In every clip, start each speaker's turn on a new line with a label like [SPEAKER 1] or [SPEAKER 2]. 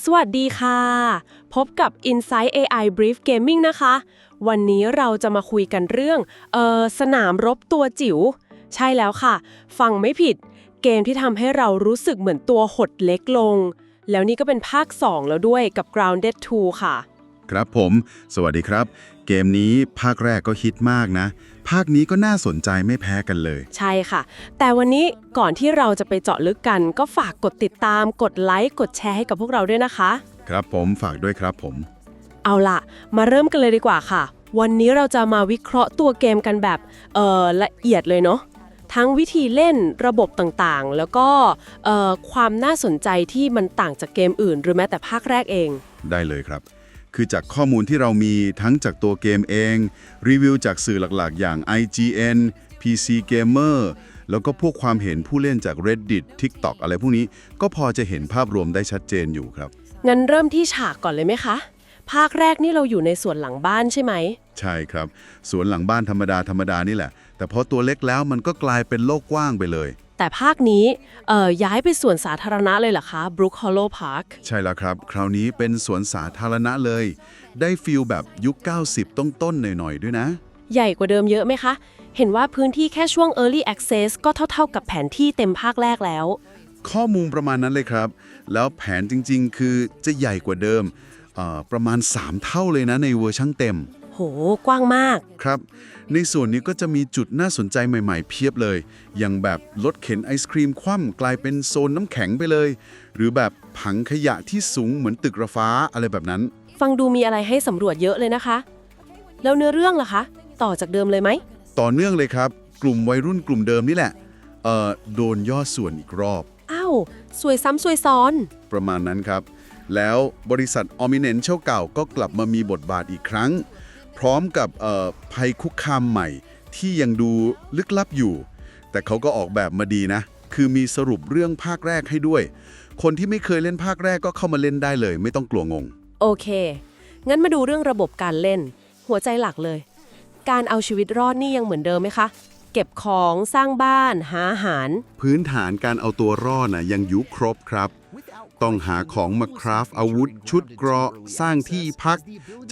[SPEAKER 1] สวัสดีค่ะพบกับ Insight AI Brief Gaming นะคะวันนี้เราจะมาคุยกันเรื่องสนามรบตัวจิ๋วใช่แล้วค่ะฟังไม่ผิดเกมที่ทำให้เรารู้สึกเหมือนตัวหดเล็กลงแล้วนี่ก็เป็นภาค 2 แล้วด้วยกับ Grounded 2 ค่ะ
[SPEAKER 2] ครับผมสวัสดีครับเกมนี้ภาคแรกก็ฮิตมากนะภาคนี้ก็น่าสนใจไม่แพ้กันเลย
[SPEAKER 1] ใช่ค่ะแต่วันนี้ก่อนที่เราจะไปเจาะลึกกันก็ฝากกดติดตามกดไลค์กดแชร์ให้กับพวกเราด้วยนะคะ
[SPEAKER 2] ครับผมฝากด้วยครับผม
[SPEAKER 1] เอาล่ะมาเริ่มกันเลยดีกว่าค่ะวันนี้เราจะมาวิเคราะห์ตัวเกมกันแบบละเอียดเลยเนาะทั้งวิธีเล่นระบบต่างๆแล้วก็ความน่าสนใจที่มันต่างจากเกมอื่นหรือแม้แต่ภาคแรกเอง
[SPEAKER 2] ได้เลยครับคือจากข้อมูลที่เรามีทั้งจากตัวเกมเองรีวิวจากสื่อหลักๆอย่าง IGN PC Gamer แล้วก็พวกความเห็นผู้เล่นจาก Reddit TikTok อะไรพวกนี้ก็พอจะเห็นภาพรวมได้ชัดเจนอยู่ครับ
[SPEAKER 1] งั้นเริ่มที่ฉากก่อนเลยไหมคะภาคแรกนี่เราอยู่ในสวนหลังบ้านใช่ไหม
[SPEAKER 2] ใช่ครับสวนหลังบ้านธรรมดานี่แหละแต่พอตัวเล็กแล้วมันก็กลายเป็นโลกกว้างไปเลย
[SPEAKER 1] แต่ภาคนี้ย้ายไปสวนสาธารณะเลยเหรอคะ Brook Hollow Park
[SPEAKER 2] ใช่แล้วครับคราวนี้เป็นสวนสาธารณะเลยได้ฟีลแบบยุค 90 ต้นๆหน่อยๆด้วยนะ
[SPEAKER 1] ใหญ่กว่าเดิมเยอะไหมคะเห็นว่าพื้นที่แค่ช่วง Early Access ก็เท่ากับแผนที่เต็มภาคแรกแล้ว
[SPEAKER 2] ข้อมูลประมาณนั้นเลยครับแล้วแผนจริงๆคือจะใหญ่กว่าเดิมประมาณ3เท่าเลยนะในเวอร์ชั่นเต็ม
[SPEAKER 1] โหกว้างมาก
[SPEAKER 2] ครับในส่วนนี้ก็จะมีจุดน่าสนใจใหม่ๆเพียบเลยอย่างแบบรถเข็นไอศครีมคว่ำกลายเป็นโซนน้ำแข็งไปเลยหรือแบบผังขยะที่สูงเหมือนตึกระฟ้าอะไรแบบนั้น
[SPEAKER 1] ฟังดูมีอะไรให้สำรวจเยอะเลยนะคะแล้วเนื้อเรื่องล่ะคะต่อจากเดิมเลยไหม
[SPEAKER 2] ต่อเนื่องเลยครับกลุ่มวัยรุ่นกลุ่มเดิมนี่แหละโดนย่อส่วนอีกรอบ
[SPEAKER 1] อ้าวสวยซ้ำสวยซ้อน
[SPEAKER 2] ประมาณนั้นครับแล้วบริษัท Ominent เก่าก็กลับมามีบทบาทอีกครั้งพร้อมกับภัยคุกคามใหม่ที่ยังดูลึกลับอยู่แต่เขาก็ออกแบบมาดีนะคือมีสรุปเรื่องภาคแรกให้ด้วยคนที่ไม่เคยเล่นภาคแรกก็เข้ามาเล่นได้เลยไม่ต้องกลัวงง
[SPEAKER 1] โอเคงั้นมาดูเรื่องระบบการเล่นหัวใจหลักเลยการเอาชีวิตรอดนี่ยังเหมือนเดิมไหมคะเก็บของสร้างบ้านหาอาหาร
[SPEAKER 2] พื้นฐานการเอาตัวรอดนะยังอยู่ครบครับต้องหาของมาคราฟอาวุธชุดเกราะสร้างที่พัก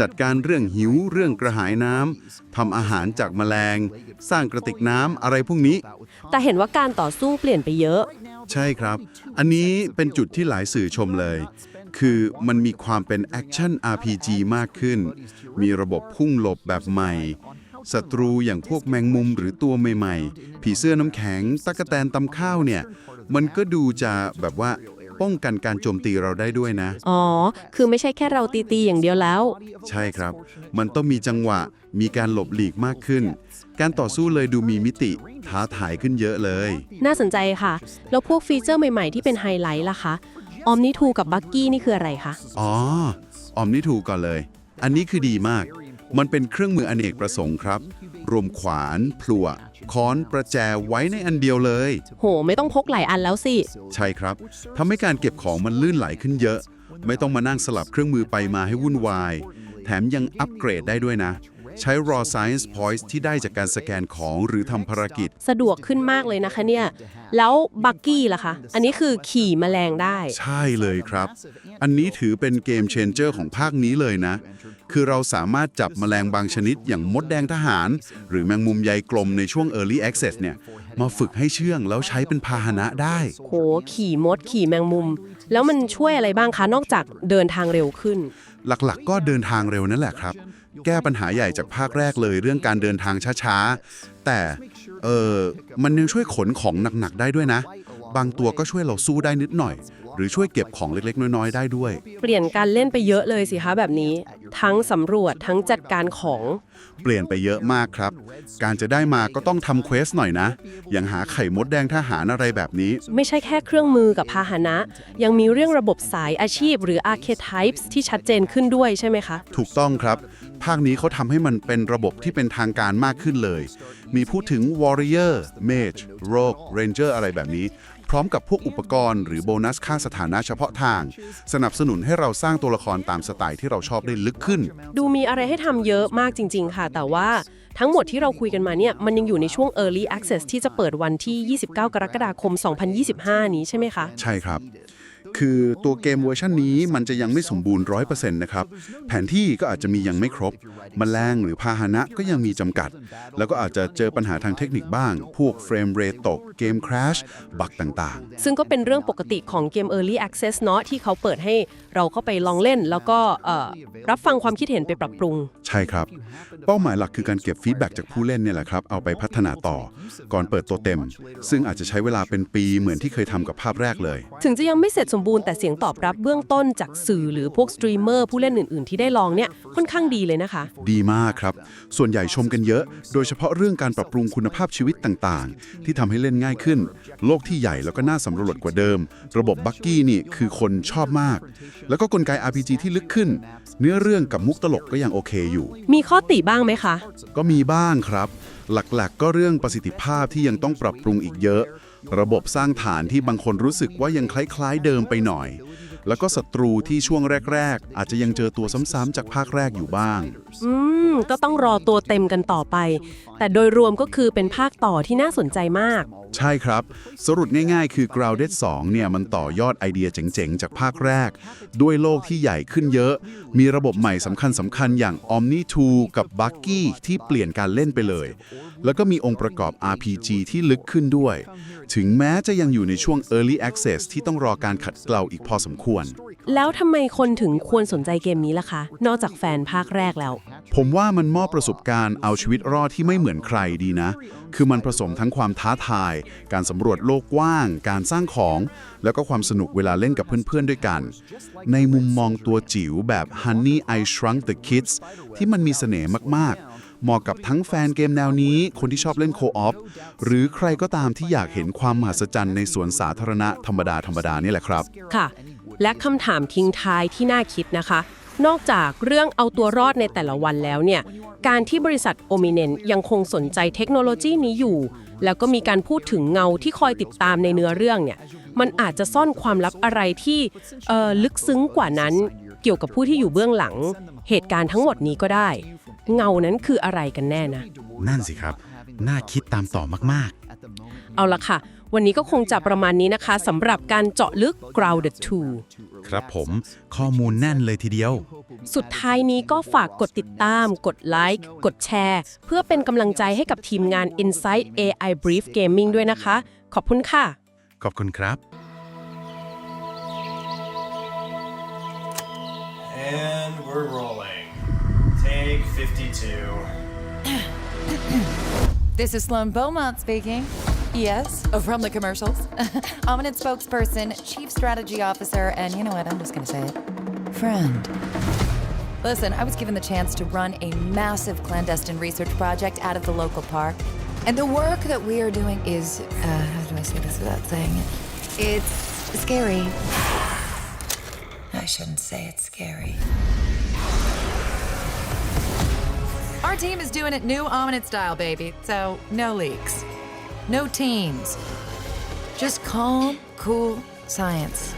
[SPEAKER 2] จัดการเรื่องหิวเรื่องกระหายน้ำทำอาหารจากแมลงสร้างกระติกน้ำอะไรพวกนี้
[SPEAKER 1] แต่เห็นว่าการต่อสู้เปลี่ยนไปเยอะ
[SPEAKER 2] ใช่ครับอันนี้เป็นจุดที่หลายสื่อชมเลยคือมันมีความเป็นแอคชั่น RPG มากขึ้นมีระบบพุ่งหลบแบบใหม่ศัตรูอย่างพวกแมงมุมหรือตัวใหม่ๆผีเสื้อน้ำแข็งตั๊กแตนตำข้าวเนี่ยมันก็ดูจะแบบว่าป้องกันการโจมตีเราได้ด้วยนะ
[SPEAKER 1] อ๋อคือไม่ใช่แค่เราตีอย่างเดียวแล้ว
[SPEAKER 2] ใช่ครับมันต้องมีจังหวะมีการหลบหลีกมากขึ้นการต่อสู้เลยดูมีมิติท้าทายขึ้นเยอะเลย
[SPEAKER 1] น่าสนใจค่ะแล้วพวกฟีเจอร์ใหม่ๆที่เป็นไฮไลท์ล่ะคะออมนิทูกับบักกี้นี่คืออะไรคะ
[SPEAKER 2] อ๋อออมนิทูก่อนเลยอันนี้คือดีมากมันเป็นเครื่องมืออเนกประสงค์ครับรวมขวานพลั่วค้อนประแจไว้ในอันเดียวเลย
[SPEAKER 1] โหไม่ต้องพกหลายอันแล้วสิ
[SPEAKER 2] ใช่ครับทำให้การเก็บของมันลื่นไหลขึ้นเยอะไม่ต้องมานั่งสลับเครื่องมือไปมาให้วุ่นวายแถมยังอัปเกรดได้ด้วยนะใช้ raw science points ที่ได้จากการสแกนของหรือทำภารกิจ
[SPEAKER 1] สะดวกขึ้นมากเลยนะคะเนี่ยแล้วบักกี้ล่ะคะอันนี้คือขี่แมลงได้
[SPEAKER 2] ใช่เลยครับอันนี้ถือเป็นเกมเชนเจอร์ของภาคนี้เลยนะคือเราสามารถจับแมลงบางชนิดอย่างมดแดงทหารหรือแมงมุมใยกลมในช่วง Early Access เนี่ยมาฝึกให้เชื่องแล้วใช้เป็นพาหนะได้
[SPEAKER 1] โหขี่มดขี่แมงมุมแล้วมันช่วยอะไรบ้างคะนอกจากเดินทางเร็วขึ้น
[SPEAKER 2] หลักๆก็เดินทางเร็วนั่นแหละครับแก้ปัญหาใหญ่จากภาคแรกเลยเรื่องการเดินทางช้าๆแต่มันยังช่วยขนของหนักๆได้ด้วยนะบางตัวก็ช่วยเราสู้ได้นิดหน่อยหรือช่วยเก็บของเล็กๆน้อยๆได้ด้วย
[SPEAKER 1] เปลี่ยนการเล่นไปเยอะเลยสิคะแบบนี้ทั้งสำรวจทั้งจัดการของ
[SPEAKER 2] เปลี่ยนไปเยอะมากครับการจะได้มาก็ต้องทำเควสหน่อยนะอย่างหาไข่มดแดงทหารอะไรแบบนี้
[SPEAKER 1] ไม่ใช่แค่เครื่องมือกับพาหนะยังมีเรื่องระบบสายอาชีพหรือ Archetypes ที่ชัดเจนขึ้นด้วยใช่ไหมคะ
[SPEAKER 2] ถูกต้องครับภาคนี้เขาทำให้มันเป็นระบบที่เป็นทางการมากขึ้นเลยมีพูดถึง Warrior Mage Rogue Ranger อะไรแบบนี้พร้อมกับพวกอุปกรณ์หรือโบนัสค่าสถานะเฉพาะทางสนับสนุนให้เราสร้างตัวละครตามสไตล์ที่เราชอบได้ลึกขึ้น
[SPEAKER 1] ดูมีอะไรให้ทำเยอะมากจริงๆค่ะแต่ว่าทั้งหมดที่เราคุยกันมาเนี่ยมันยังอยู่ในช่วง Early Access ที่จะเปิดวันที่29 กรกฎาคม 2025 นี้ใช่ไหมคะ
[SPEAKER 2] ใช่ครับ คือตัวเกมเวอร์ชันนี้มันจะยังไม่สมบูรณ์ 100% นะครับแผนที่ก็อาจจะมียังไม่ครบแมลงหรือพาหนะก็ยังมีจำกัด แล้วก็อาจจะเจอปัญหาทางเทคนิคบ้างพวกเฟรมเรทตกเกมคราชบั๊กต่างๆ
[SPEAKER 1] ซึ่งก็เป็นเรื่องปกติของเกม Early Access เนาะที่เขาเปิดให้เราเข้าไปลองเล่น แล้วก็รับฟังความคิดเห็นไปปรับปรุง
[SPEAKER 2] ใช่ครับเป้าหมายหลักคือการเก็บฟีดแบ็กจากผู้เล่นเนี่ยแหละครับเอาไปพัฒนาต่อก่อนเปิดตัวเต็มซึ่งอาจจะใช้เวลาเป็นปีเหมือนที่เคยทำกับภาพแรกเลย
[SPEAKER 1] ถึงจะยังไม่เสร็จสมบูรณ์แต่เสียงตอบรับเบื้องต้นจากสื่อหรือพวกสตรีมเมอร์ผู้เล่นอื่นๆที่ได้ลองเนี่ยค่อนข้างดีเลยนะคะ
[SPEAKER 2] ดีมากครับส่วนใหญ่ชมกันเยอะโดยเฉพาะเรื่องการปรับปรุงคุณภาพชีวิตต่างๆที่ทำให้เล่นง่ายขึ้นโลกที่ใหญ่แล้วก็น่าสำรวจกว่าเดิมระบบบักกี้นี่คือคนชอบมากแล้วก็กลไก RPG ที่ลึกขึ้นเนื้อเรื่องกับมุกตลกก็ยังโอเคอยู่
[SPEAKER 1] มีข้อติบ้างไหมคะ
[SPEAKER 2] ก็มีบ้างครับหลักๆก็เรื่องประสิทธิภาพที่ยังต้องปรับปรุงอีกเยอะระบบสร้างฐานที่บางคนรู้สึกว่ายังคล้ายๆเดิมไปหน่อยแล้วก็ศัตรูที่ช่วงแรกๆอาจจะยังเจอตัวซ้ำๆจากภาคแรกอยู่บ้าง
[SPEAKER 1] ก็ต้องรอตัวเต็มกันต่อไปแต่โดยรวมก็คือเป็นภาคต่อที่น่าสนใจมาก
[SPEAKER 2] ใช่ครับสรุปง่ายๆคือ Grounded 2 เนี่ยมันต่อยอดไอเดียเจ๋งๆจากภาคแรกด้วยโลกที่ใหญ่ขึ้นเยอะมีระบบใหม่สำคัญอย่าง Omni 2 กับ Buggy ที่เปลี่ยนการเล่นไปเลยแล้วก็มีองค์ประกอบ RPG ที่ลึกขึ้นด้วยถึงแม้จะยังอยู่ในช่วง Early Access ที่ต้องรอการขัดเกลาอีกพอสมควร
[SPEAKER 1] แล้วทำไมคนถึงควรสนใจเกมนี้ล่ะคะนอกจากแฟนภาคแรกแล้ว
[SPEAKER 2] ผมว่ามันมอบประสบการณ์เอาชีวิตรอดที่ไม่เหมือนใครดีนะคือมันผสมทั้งความท้าทายการสำรวจโลกกว้างการสร้างของแล้วก็ความสนุกเวลาเล่นกับเพื่อนๆด้วยกันในมุมมองตัวจิ๋วแบบ Honey I Shrunk the Kids ที่มันมีเสน่ห์มากๆเหมาะกับทั้งแฟนเกมแนวนี้คนที่ชอบเล่นโคออฟหรือใครก็ตามที่อยากเห็นความมหัศจรรย์ในสวนสาธารณะธรรมดานี่แหละครับ
[SPEAKER 1] ค่ะและคำถามทิ้งท้ายที่น่าคิดนะคะนอกจากเรื่องเอาตัวรอดในแต่ละวันแล้วเนี่ยการที่บริษัท Ominent ยังคงสนใจเทคโนโลยีนี้อยู่แล้วก็มีการพูดถึงเงาที่คอยติดตามในเนื้อเรื่องเนี่ยมันอาจจะซ่อนความลับอะไรที่ลึกซึ้งกว่านั้นเกี่ยวกับผู้ที่อยู่เบื้องหลังเหตุการณ์ทั้งหมดนี้ก็ได้เงานั้นคืออะไรกันแน่นะ
[SPEAKER 2] นั่นสิครับน่าคิดตามต่อมาก
[SPEAKER 1] ๆเอาละค่ะวันนี้ก็คงจะประมาณนี้นะคะสำหรับการเจาะลึก Grounded 2
[SPEAKER 2] ครับผมข้อมูลแน่นเลยทีเดียว
[SPEAKER 1] สุดท้ายนี้ก็ฝากกดติดตามกดไลค์กดแชร์เพื่อเป็นกำลังใจให้กับทีมงาน Inside AI Brief Gaming ด้วยนะคะขอบคุณค่ะ
[SPEAKER 2] ขอบคุณครับ
[SPEAKER 3] And we're rolling. Take 52.
[SPEAKER 4] This is Sloan Beaumont speaking. Yes, from the commercials. Ominent spokesperson, chief strategy officer, and you know what, I'm just gonna say it. Friend. Listen, I was given the chance to run a massive clandestine research project out of the local park. And the work that we are doing is, how do I say this without saying it? It's scary. I shouldn't say it's scary. Our team is doing it new Ominent style, baby. So, no leaks. No teams. Just calm, cool science.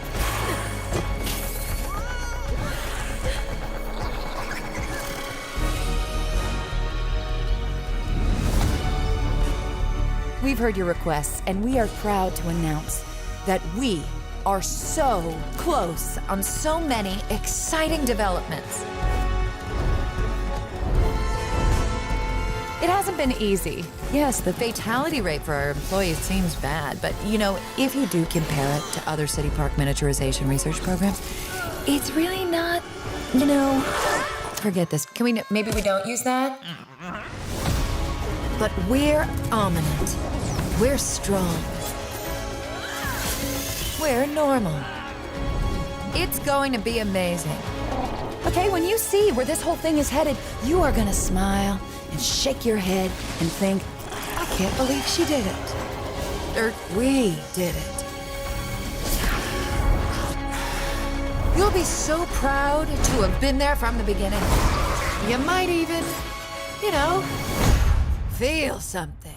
[SPEAKER 4] We've heard your requests, and we are proud to announce that we are so close on so many exciting developments. It hasn't been easy. Yes, the fatality rate for our employees seems bad, but you know, if you do compare it to other city park miniaturization research programs, it's really not, you know, forget this. Can we, maybe we don't use that? But we're Ominent. We're strong. We're normal. It's going to be amazing. Okay, when you see where this whole thing is headed, you are gonna smile and shake your head and think, I can't believe she did it. Or we did it. You'll be so proud to have been there from the beginning. You might even, you know, feel something.